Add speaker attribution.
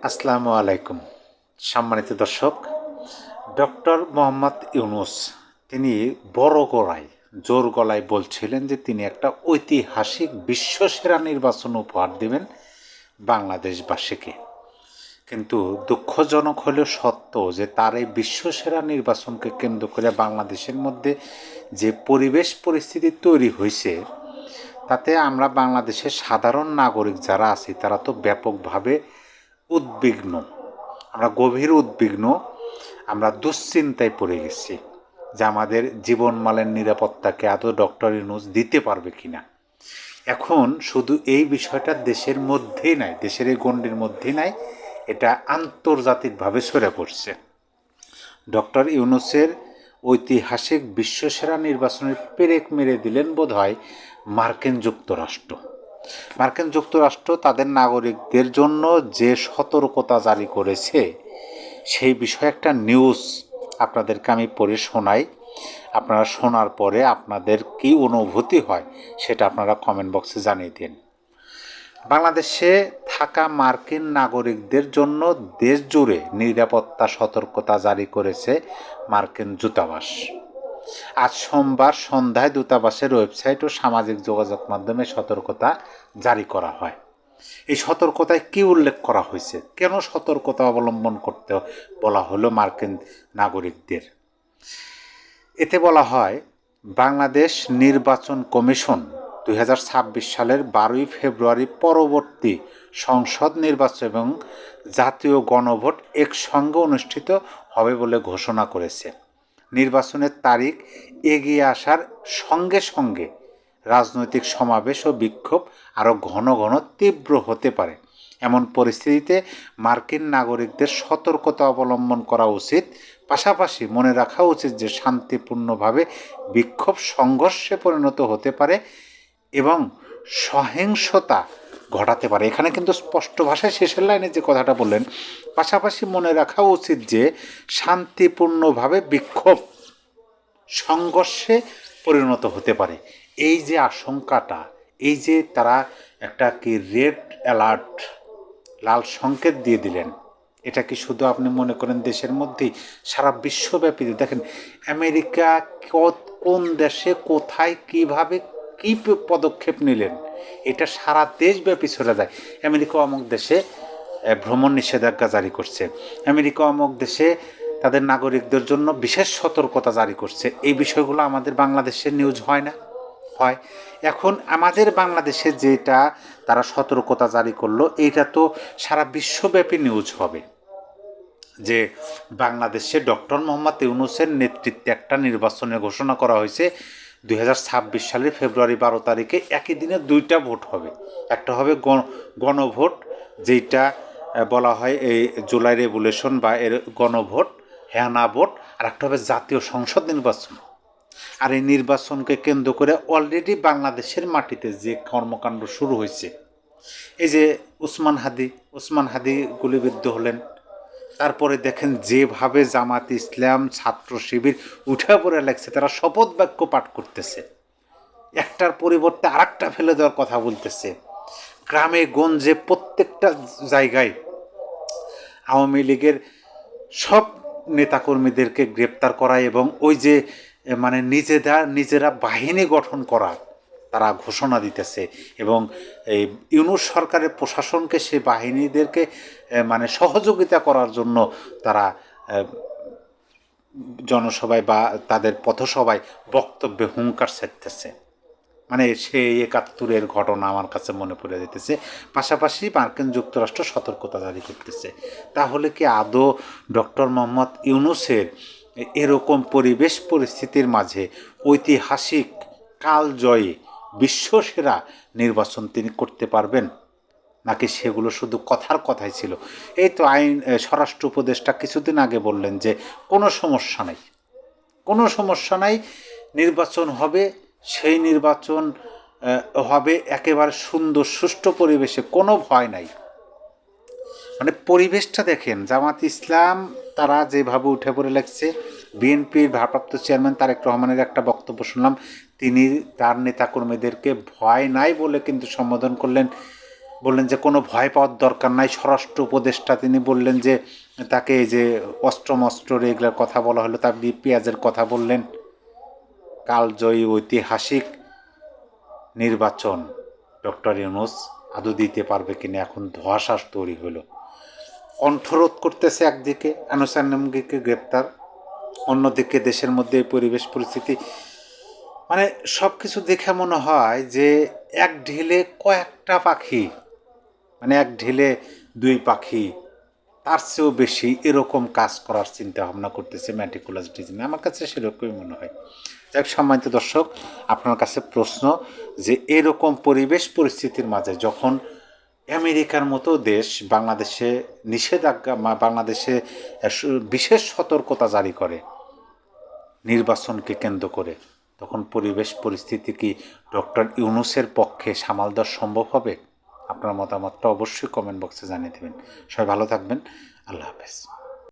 Speaker 1: আসসালামু আলাইকুম সম্মানিত দর্শক। ডক্টর মোহাম্মদ ইউনূস তিনি জোর গলায় বলছিলেন যে তিনি একটা ঐতিহাসিক বিশ্বসেরা নির্বাচন উপহার দেবেন বাংলাদেশবাসীকে। কিন্তু দুঃখজনক হলেও সত্য যে তার এই বিশ্বসেরা নির্বাচনকে কেন্দ্র করে বাংলাদেশের মধ্যে যে পরিবেশ পরিস্থিতি তৈরি হয়েছে, তাতে আমরা বাংলাদেশের সাধারণ নাগরিক যারা আছি তারা তো ব্যাপকভাবে উদ্বিগ্ন। আমরা গভীর উদ্বিগ্ন, আমরা দুশ্চিন্তায় পড়ে গেছি যে আমাদের জীবনমালের নিরাপত্তাকে আদৌ ডক্টর ইউনূস দিতে পারবে কিনা। এখন শুধু এই বিষয়টা দেশের মধ্যেই নাই, দেশের এই গণ্ডির মধ্যেই নাই, এটা আন্তর্জাতিকভাবে ছড়ে পড়ছে। ডক্টর ইউনূসের ঐতিহাসিক বিশ্বসেরা নির্বাচনের পেরেক মেরে দিলেন বোধহয় মার্কিন যুক্তরাষ্ট্র। মার্কিন যুক্তরাষ্ট্র তাদের নাগরিকদের জন্য যে সতর্কতা জারি করেছে সেই বিষয়ে একটা নিউজ আপনাদেরকে আমি পড়ে শোনাই। আপনারা শোনার পরে আপনাদের কী অনুভূতি হয় সেটা আপনারা কমেন্ট বক্সে জানিয়ে দিন। বাংলাদেশে থাকা মার্কিন নাগরিকদের জন্য দেশ জুড়ে নিরাপত্তা সতর্কতা জারি করেছে মার্কিন দূতাবাস। আজ সোমবার সন্ধ্যায় দূতাবাসের ওয়েবসাইট ও সামাজিক যোগাযোগ মাধ্যমে সতর্কতা জারি করা হয়। এই সতর্কতায় কী উল্লেখ করা হয়েছে, কেন সতর্কতা অবলম্বন করতে বলা হলো মার্কিন নাগরিকদের? এতে বলা হয়, বাংলাদেশ নির্বাচন কমিশন 2026 সালের 12 ফেব্রুয়ারি পরবর্তী সংসদ নির্বাচন এবং জাতীয় গণভোট একসঙ্গে অনুষ্ঠিত হবে বলে ঘোষণা করেছে। নির্বাচনের তারিখ এগিয়ে আসার সঙ্গে সঙ্গে রাজনৈতিক সমাবেশ ও বিক্ষোভ আরও ঘন ঘন তীব্র হতে পারে। এমন পরিস্থিতিতে মার্কিন নাগরিকদের সতর্কতা অবলম্বন করা উচিত। পাশাপাশি মনে রাখা উচিত যে শান্তিপূর্ণভাবে বিক্ষোভ সংঘর্ষে পরিণত হতে পারে এবং সহিংসতা ঘটাতে পারে। এখানে কিন্তু স্পষ্ট ভাষায় শেষের লাইনে যে কথাটা বললেন, পাশাপাশি মনে রাখা উচিত যে শান্তিপূর্ণভাবে বিক্ষোভ সংঘর্ষে পরিণত হতে পারে। এই যে আশঙ্কাটা, এই যে তারা একটা কি রেড অ্যালার্ট, লাল সংকেত দিয়ে দিলেন, এটা কি শুধু আপনি মনে করেন দেশের মধ্যেই? সারা বিশ্বব্যাপী দেখেন আমেরিকা কোন দেশে কোথায় কিভাবে কী পদক্ষেপ নিলেন, এটা সারা দেশব্যাপী চলে যায়। আমেরিকা অমুক দেশে ভ্রমণ নিষেধাজ্ঞা জারি করছে, আমেরিকা অমুক দেশে তাদের নাগরিকদের জন্য বিশেষ সতর্কতা জারি করছে। এই বিষয়গুলো আমাদের বাংলাদেশের নিউজ হয় না? হয়। এখন আমাদের বাংলাদেশে যেটা তারা সতর্কতা জারি করলো, এইটা তো সারা বিশ্বব্যাপী নিউজ হবে যে বাংলাদেশে ডক্টর মোহাম্মদ ইউনূসের নেতৃত্বে একটা নির্বাচনের ঘোষণা করা হয়েছে 2026 সালের ফেব্রুয়ারি 12 তারিখে। একই দিনে দুইটা ভোট হবে, একটা হবে গণভোট, যেটা বলা হয় এই জুলাই রেভলিউশন বা এর গণভোট, হ্যাঁ না ভোট, আর একটা হবে জাতীয় সংসদ নির্বাচন। আর এই নির্বাচনকে কেন্দ্র করে অলরেডি বাংলাদেশের মাটিতে যে কর্মকাণ্ড শুরু হয়েছে, এই যে উসমান হাদি গুলিবিদ্ধ হলেন, তারপরে দেখেন যেভাবে জামাত ইসলাম ছাত্র শিবির উঠে পড়ে লাগছে, তারা শপথ বাক্য পাঠ করতেছে, একটার পরিবর্তে আরেকটা ফেলে দেওয়ার কথা বলতেছে। গ্রামে গঞ্জে প্রত্যেকটা জায়গায় আওয়ামী লীগের সব নেতাকর্মীদেরকে গ্রেপ্তার করা এবং ওই যে মানে নিজেরা বাহিনী গঠন করা তারা ঘোষণা দিতেছে এবং এই ইউনূস সরকারের প্রশাসনকে সে বাহিনীদেরকে মানে সহযোগিতা করার জন্য তারা জনসভায় বা তাদের পথসভায় বক্তব্যে হুঙ্কার ছাড়তেছে। মানে সেই 71-এর ঘটনা আমার কাছে মনে পড়ে যেতেছে। পাশাপাশি মার্কিন যুক্তরাষ্ট্র সতর্কতা জারি করতেছে। তাহলে কি আদৌ ডক্টর মোহাম্মদ ইউনূসের এরকম পরিবেশ পরিস্থিতির মাঝে ঐতিহাসিক কালজয়ী বিশ্বসেরা নির্বাচন তিনি করতে পারবেন, নাকি সেগুলো শুধু কথাই ছিল? এই তো স্বরাষ্ট্র উপদেষ্টা কিছুদিন আগে বললেন যে কোনো সমস্যা নাই, নির্বাচন হবে, সেই নির্বাচন হবে একেবারে সুন্দর সুষ্ঠু পরিবেশে, কোনো ভয় নাই। মানে পরিবেশটা দেখেন, জামাত ইসলাম তারা যেভাবে উঠে পড়ে লাগছে। বিএনপির ভারপ্রাপ্ত চেয়ারম্যান তারেক রহমানের একটা বক্তব্য শুনলাম, তিনি তার নেতাকর্মীদেরকে ভয় নাই বলে কিন্তু সম্বোধন করলেন। বললেন যে কোনো ভয় পাওয়ার দরকার নাই। স্বরাষ্ট্র উপদেষ্টা তিনি বললেন যে তাকে এই যে অস্ত্র এগুলোর কথা বলা হলো, তার পেঁয়াজের কথা বললেন। কালজয়ী ঐতিহাসিক নির্বাচন ডক্টর ইউনূস আদৌ দিতে পারবে কিনা এখন ধোঁয়াশা তৈরি হলো। কণ্ঠরোধ করতেছে একদিকে আনুষ্ঠানিককে গ্রেপ্তার, অন্যদিকে দেশের মধ্যে এই পরিবেশ পরিস্থিতি, মানে সব কিছু দেখে মনে হয় যে এক ঢিলে কয়েকটা পাখি, মানে এক ঢিলে দুই পাখি, তার চেয়েও বেশি এরকম কাজ করার চিন্তা ভাবনা করতেছে ম্যাটিকুলাস ডিজাইন। আমার কাছে সেরকমই মনে হয়। যাক, সম্মানিত দর্শক, আপনার কাছে প্রশ্ন যে এরকম পরিবেশ পরিস্থিতির মাঝে যখন আমেরিকার মতো দেশ বাংলাদেশে নিষেধাজ্ঞা, বাংলাদেশে বিশেষ সতর্কতা জারি করে নির্বাচনকে কেন্দ্র করে, তখন পরিবেশ পরিস্থিতি কি ডক্টর ইউনূসের পক্ষে সামাল দেওয়া সম্ভব হবে? আপনার মতামতটা অবশ্যই কমেন্ট বক্সে জানিয়ে দেবেন। সবাই ভালো থাকবেন। আল্লাহ হাফেজ।